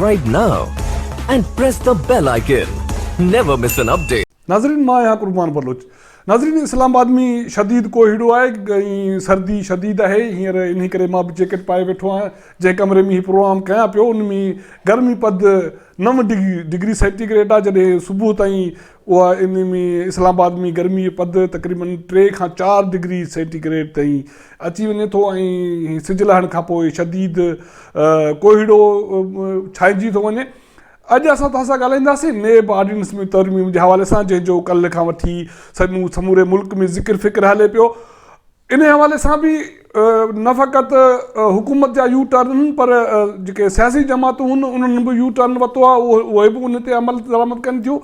Subscribe now and press the bell icon. Never miss an update. नाज़रीन मां यहाँ कुर्बान बलोच नाज़रीन इस्लामाबाद में शदीद कोहीड़ो आहे सर्दी शदीद है हींअर इन करे मां बि जैकेट पाए वेठो आहियां जंहिं कमरे में हीउ प्रोग्राम कयां पियो उन में गर्मी पद 9 डिग्री सेंटीग्रेड आहे जॾहिं सुबुह ताईं उहा इन में इस्लामाबाद में गर्मी पद तक़रीबन 3 खां 4 डिग्री सेंटीग्रेड ताईं अची वञे थो ऐं सिज लहण खां पोइ शदीद कोहीड़ो छाइजी थो वञे। अॼु असां तव्हां सां ॻाल्हाईंदासीं नेब ऑर्डिनेंस में तरमीम जे हवाले सां जंहिंजो कल्ह खां वठी समूरे मुल्क में ज़िक्र फ़िक्र हले पियो। इन हवाले सां बि न फ़क़ति हुकूमत जा यू टर्न पर जेके सियासी जमातूं आहिनि उन्हनि बि यू टर्न वरितो आहे उहे बि उन ते अमल दरामद कनि थियूं।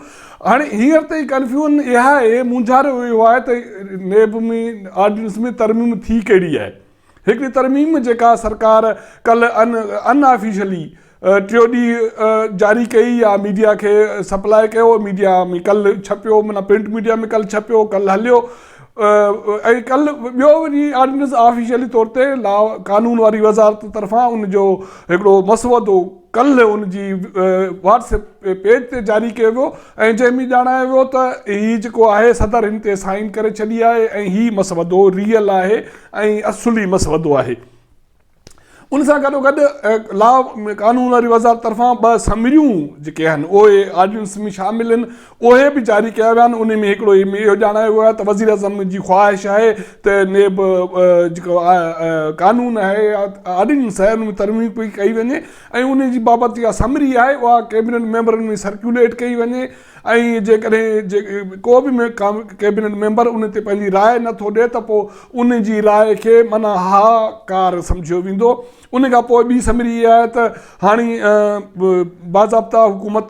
हाणे हींअर ताईं कंफ्यूजन इहा आहे मुंझारियो वियो आहे त नेब में ऑर्डिनेंस में तरमीम थी कहिड़ी आहे। हिकिड़ी तरमीम जेका सरकार कल्ह अनऑफिशियली 3 ॾींहं जारी कई या मीडिया खे सप्लाई कयो मीडिया में कल्ह छपियो माना प्रिंट मीडिया में कल्ह छपियो कल्ह हलियो ऐं कल्ह ॿियो वरी ऑर्डिनेंस ऑफिशियली तौर ते कानून वारी वज़ारत तरफ़ां उनजो हिकिड़ो मसवदो कल्ह उनजी व्हाट्सएप पेज ते जारी कयो वियो ऐं जंहिंमें ॼाणायो वियो त हीउ जेको आहे सदर हिन ते साइन करे छॾी आहे ऐं हीउ मसवदो रियल आहे ऐं असुली मसवदो आहे। उन सां गॾोगॾु लॉ कानून वारी वज़ारत तरफ़ां 2 समरियूं जेके आहिनि उहे ऑर्डिनेंस में शामिल आहिनि उहे बि जारी कया विया आहिनि। उन में हिकिड़ो इहो ॼाणायो वियो आहे त वज़ीर आज़म जी ख़्वाहिश आहे त नेब जेको कानून आहे ऑर्डिनेंस आहे उन में तरमीम पई कई वञे ऐं उन जी बाबति जेका समरी आहे उहा कैबिनेट मेंबरनि में सर्कुलेट कई वञे ऐं जेकॾहिं को बि कैबिनेट मेंबर उन ते पंहिंजी राय नथो ॾिए त पोइ उन जी राय खे माना हाकार सम्झियो वेंदो। उन खां पोइ ॿी समरी इहा आहे त हाणे बाज़ाब्ता हुकूमत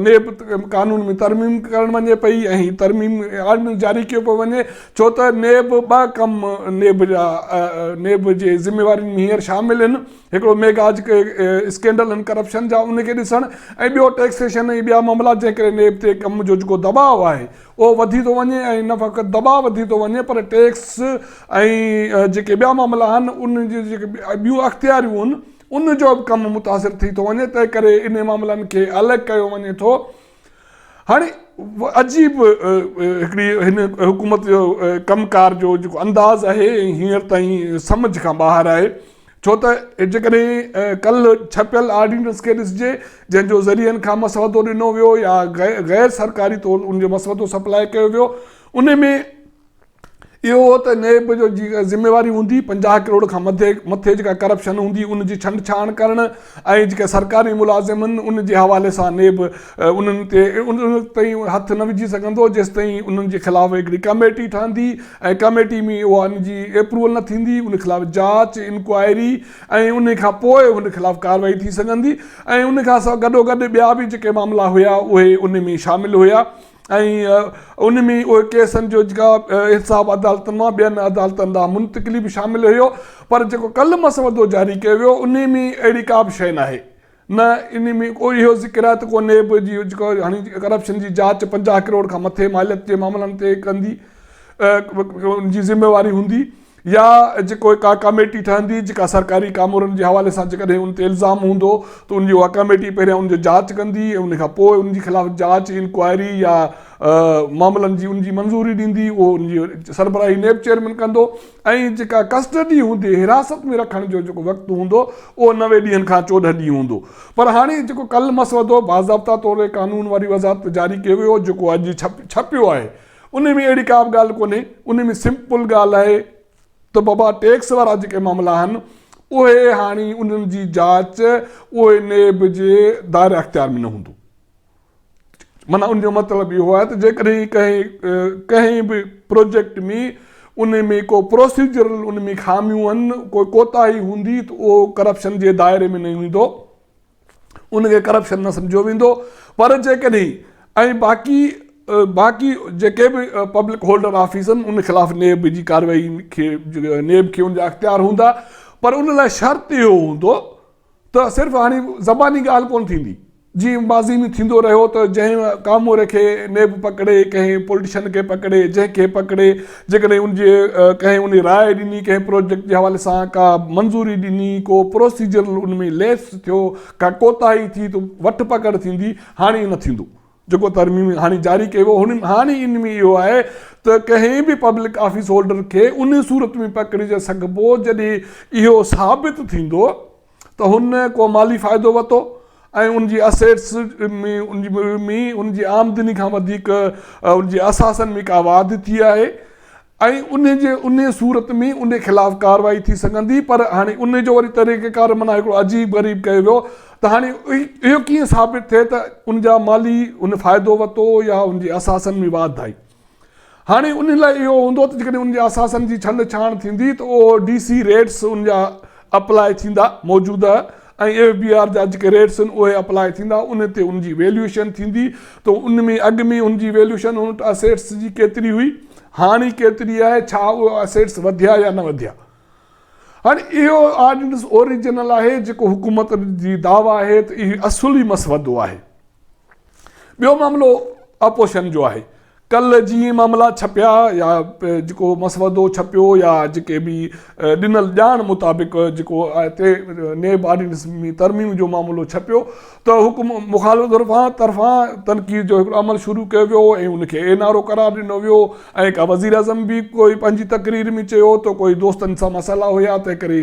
नेब कानून में तरमीम करणु वञे पई ऐं तरमीम ऑर्डिनेंस जारी कयो पियो वञे छो त नेब 2 कम नेब जे ज़िम्मेवारियुनि में हींअर शामिल आहिनि। हिकिड़ो मेगा जेके स्कैंडल आहिनि करप्शन जा उनखे ॾिसणु ऐं ॿियो टैक्सेशन ऐं ॿिया मामला जंहिं करे नेब ते कम जो जेको दबाव आहे उहो वधी थो वञे ऐं न फ़क़ति दबाव वधी थो वञे पर टैक्स ऐं जेके ॿिया मामला आहिनि उन जी जेके ॿियूं अख़्तियारियूं आहिनि उन जो बि कमु मुतासिर थी थो वञे तंहिं करे इन मामलनि खे अलॻि कयो वञे थो। हाणे अजीब हिकिड़ी हिन हुकूमत जो कमकार जो जेको अंदाज़ आहे हींअर ताईं सम्झ खां ॿाहिरि आहे छो त जेकॾहिं कल्ह छपियल ऑर्डिनेंस खे ॾिसिजे जंहिंजो ज़रियनि खां मसवदो ॾिनो वियो या गैर सरकारी तौरु उनजो मसवदो सप्लाई कयो वियो उन में इहो हो त नेब जो जी ज़िम्मेवारी हूंदी 50 करोड़ खां मथे जेका करप्शन हूंदी उनजी छंड छाण करणु ऐं जेके सरकारी मुलाज़िम आहिनि उन जे हवाले सां नेब उन्हनि ते उन ताईं हथु न विझी सघंदो जेसि ताईं उन्हनि जे ख़िलाफ़ु हिकिड़ी कमेटी ठहंदी ऐं कमेटी में उहा उनजी एप्रूवल न थींदी उन ख़िलाफ़ु जांच इंक्वायरी ऐं उन खां पोइ उन ख़िलाफ़ु कार्रवाई थी सघंदी ऐं उन खां गॾोगॾु ॿिया बि जेके मामला हुया उहे उन में शामिलु हुया ऐं उन में उहे केसनि जो जेका हिसाब अदालतनि मां ॿियनि अदालतनि ॾांहुं मुंतक़िली बि शामिलु हुयो पर जेको कल्ह मसवदो जारी कयो वियो उन में अहिड़ी का बि शइ नाहे न इन में कोई इहो ज़िक्र आहे त को नेब जी जेको हाणे करप्शन जी जांच 50 करोड़ खां मथे मालियत जे मामलनि ते कंदी उनजी ज़िम्मेवारी हूंदी या जेको का कमेटी ठहंदी जेका सरकारी कामोरनि जे हवाले सां जेकॾहिं उन ते इल्ज़ाम हूंदो त उनजी उहा कमेटी पहिरियां उनजो जांच कंदी ऐं उन खां पोइ उनजे ख़िलाफ़ु जांच इंक्वायरी या मामलनि जी उनजी मंज़ूरी ॾींदी उहो उनजी सरबराही नेब चेयरमैन कंदो ऐं जेका कस्टडी हूंदी हिरासत में रखण जो जेको वक़्तु हूंदो उहो 9 ॾींहंनि खां 14 ॾींहं हूंदो। पर हाणे जेको कल्ह मसवदो बाज़ाब्ता तौरु कानून वारी वज़ारत जारी कयो वियो जेको अॼु छपियो आहे उन में अहिड़ी का बि ॻाल्हि कोन्हे उन में सिंपल ॻाल्हि आहे त बाबा टैक्स वारा जेके मामला आहिनि उहे हाणे उन्हनि जी जांच उहे नेब जे दायरे अख़्तियार में न हूंदो। माना उनजो मतिलबु इहो आहे त जेकॾहिं कंहिं बि प्रोजेक्ट में उन में को प्रोसीजरल उन में ख़ामियूं आहिनि कोई कोताही हूंदी त उहो करप्शन जे दायरे में न ईंदो उनखे करप्शन न सम्झियो वेंदो। पर जेकॾहिं ऐं बाक़ी जेके बि पब्लिक होल्डर ऑफिस आहिनि उन ख़िलाफ़ु नेब जी कार्रवाई खे नेब खे उनजा अख़्तियार हूंदा पर उन लाइ शर्त इहो हूंदो त सिर्फ़ु हाणे ज़बानी ॻाल्हि कोन थींदी जीअं माज़ी में थींदो रहियो त जंहिं कामोर खे नेब पकड़े, कंहिं पॉलिटिशियन खे पकड़े, जंहिंखे पकड़े, जेकॾहिं उनजे कंहिं उन राय ॾिनी, कंहिं प्रोजेक्ट जे हवाले सां का मंज़ूरी ॾिनी, को प्रोसीजर उन में लेस थियो, का कोताही थी त वठ पकड़ थींदी। हाणे न थींदो। जेको तरमीम हाणे जारी कयो हुन हाणे इन में इहो आहे त कंहिं बि पब्लिक ऑफिस होल्डर खे उन सूरत में पकड़िजे सघिबो जॾहिं इहो साबित थींदो त हुन को माली फ़ाइदो वरितो ऐं उनजी असेट्स में उनजी आमदनी खां वधीक उनजे असासन में का वाधि थी आहे ऐं उन सूरत में उन ख़िलाफ़ कार्रवाई थी सघंदी। पर हाणे उन जो वरी तरीक़ेकार माना हिकिड़ो अजीब ग़रीब कयो वियो त हाणे इहो कीअं साबित थिए त उनजा माली उन फ़ाइदो वरितो या उनजे असासन में वाधि आई। हाणे उन लाइ इहो हूंदो त जेकॾहिं उनजे असासन जी छंड छाण थींदी त उहो DC रेट्स उनजा अप्लाई थींदा मौजूदा ऐं FBR जा जेके रेट्स आहिनि उहे अप्लाई थींदा। उन ते उनजी वैल्यूएशन थींदी त उन में अॻु में उनजी वैल्यूएशन उन असेट्स जी केतिरी हुई, हाणे केतिरी आहे, छा उहे असेट्स वधिया या न वधिया। हाणे इहो ऑर्डिनेंस ओरिजिनल आहे जेको हुकूमत जी दावा आहे त इहो असुली मसवदो आहे। ॿियो मामिलो अपोजिशन जो आहे। कल्ह जीअं मामला छपिया या जेको मसवदो छपियो या जेके बि ॾिनल ॼाण मुताबिक़ जेको हिते नेब ऑर्डिनेंस में तरमीम जो मामिलो छपियो त मुखालिफ़ तरफ़ां तनक़ीद जो हिकिड़ो अमल शुरू कयो वियो ऐं उनखे एनआरओ करार ॾिनो वियो ऐं का वज़ीर आज़म बि कोई पंहिंजी तक़रीर में चयो त कोई दोस्तनि सां मसइला हुया तंहिं करे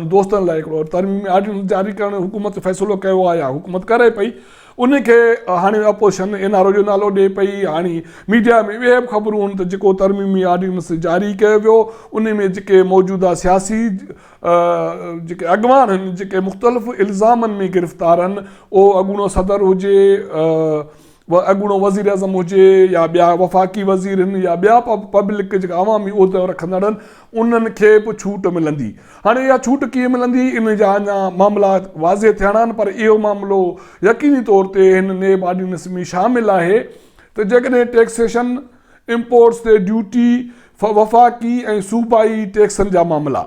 दोस्तनि लाइ हिकिड़ो तरमीम ऑर्डिनेंस जारी करणु हुकूमत फ़ैसिलो कयो आहे या हुकूमत करे पई। उनखे हाणे अपोजिशन एनआरओ जो नालो ॾिए पई। हाणे मीडिया में उहे बि ख़बरूं आहिनि त जेको तरमीमी ऑर्डिनेंस जारी कयो वियो उन में जेके मौजूदा सियासी जेके अॻवान आहिनि, जेके मुख़्तलिफ़ इल्ज़ामनि में गिरफ़्तार आहिनि, उहो अॻूणो सदर हुजे, अॻूणो वज़ीर आज़म हुजे या ॿिया वफ़ाक़ी वज़ीर आहिनि या ॿिया पब्लिक जेका अवामी उहिदो रखंदड़ आहिनि, उन्हनि खे बि छूट मिलंदी। हाणे इहा छूट कीअं मिलंदी इन जा अञा मामला वाज़े थियणा आहिनि, पर इहो मामिलो यकीनी तौर ते हिन नेब ऑर्डिनेंस में शामिलु आहे त जेकॾहिं टैक्सेशन, इम्पोर्ट्स ते ड्यूटी, वफ़ाक़ी ऐं सूबाई टैक्सनि जा मामला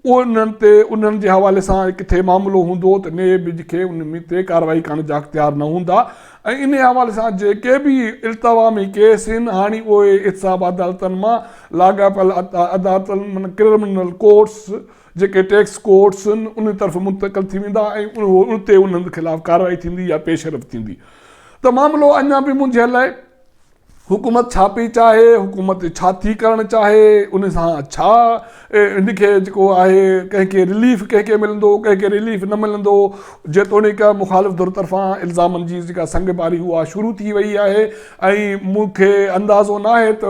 उन्हनि जे हवाले सां किथे मामिलो हूंदो त नेब खे उन में ते कार्रवाई करण जा इख्तियार न हूंदा ऐं इन हवाले सां जेके बि इल्तवामी केस आहिनि हाणे उहे इहतिसाब अदालतनि मां लाॻापियल अदालतनि माना क्रिमिनल कोर्ट्स जेके टैक्स कोर्ट्स आहिनि उन तरफ़ मुंतक़िल थी वेंदा ऐं उन ते उन्हनि ख़िलाफ़ कार्रवाई थींदी या पेशरफ़ थींदी। त मामिलो अञा बि मुंझियल आहे। हुकूमत छा पई चाहे, हुकूमत छा थी करणु चाहे, उन सां छा इनखे जेको आहे कंहिंखे रिलीफ कंहिंखे मिलंदो, कंहिंखे रिलीफ न मिलंदो, जेतोणीक मुखालिफ़ धुर तरफ़ां इल्ज़ामनि जी जेका संगबारी उहा शुरू थी वई आहे ऐं मूंखे अंदाज़ो न आहे त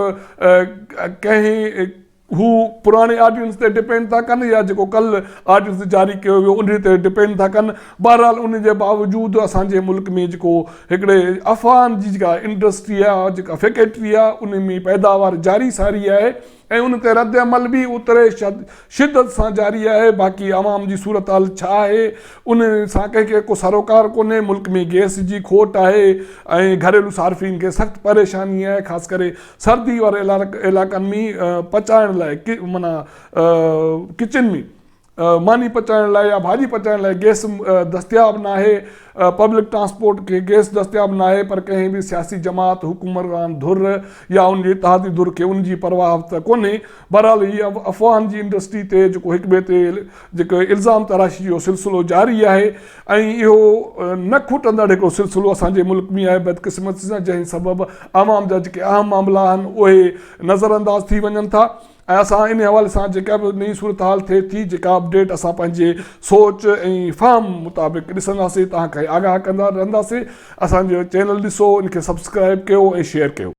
कंहिं हू पुराणे ऑर्डिनेंस ते डिपेंड था कनि या जेको कल्ह ऑर्डिनेंस जारी कयो वियो उन ते डिपेंड था कनि। बहरहाल उन जे बावजूदि असांजे मुल्क में जेको हिकिड़े अफ़वाहनि जी जेका इंडस्ट्री आहे, जेका फैक्ट्री आहे, उन में पैदावार जारी सारी आहे ऐं उन ते रद्द अमल बि ओतिरे शिदत सां जारी आहे। बाक़ी आवाम जी सूरत हाल छा आहे उन सां कंहिंखे को सरोकार कोन्हे। मुल्क में गैस जी खोट आहे ऐं घरेलू सार्फ़िन खे सख़्तु परेशानी आहे, ख़ासि करे सर्दी वारे इलाइक़नि में पचाइण लाइ माना किचन में मानी पचाइण लाइ या भाॼी पचाइण लाइ गैस दस्तियाब न आहे। पब्लिक ट्रांसपोर्ट खे गैस दस्तियाब न आहे, पर कंहिं बि सियासी जमात, हुकूमरान धुर या उनजी इत्तेहादी धुर खे उनजी परवाह त कोन्हे। बहरहाल हीअ अफ़वाहनि जी इंडस्ट्री ते जेको हिक ॿिए ते जेको इल्ज़ाम तराशी जो सिलसिलो जारी आहे ऐं इहो न खुटंदड़ हिकिड़ो सिलसिलो असांजे मुल्क में आहे बदकिस्मती सां, जंहिं सबबु आवाम जा जेके अहम मामला आहिनि उहे नज़रअंदाज़ थी वञनि था। ऐं असां इन हवाले सां जेका बि नई सूरत हाल थिए थी, जेका अपडेट असां पंहिंजे सोच ऐं फ़हम मुताबिक़ ॾिसंदासीं, तव्हांखे आगाह कंदा रहंदासीं। असांजो चैनल ॾिसो, इनखे सब्सक्राइब कयो ऐं शेयर कयो।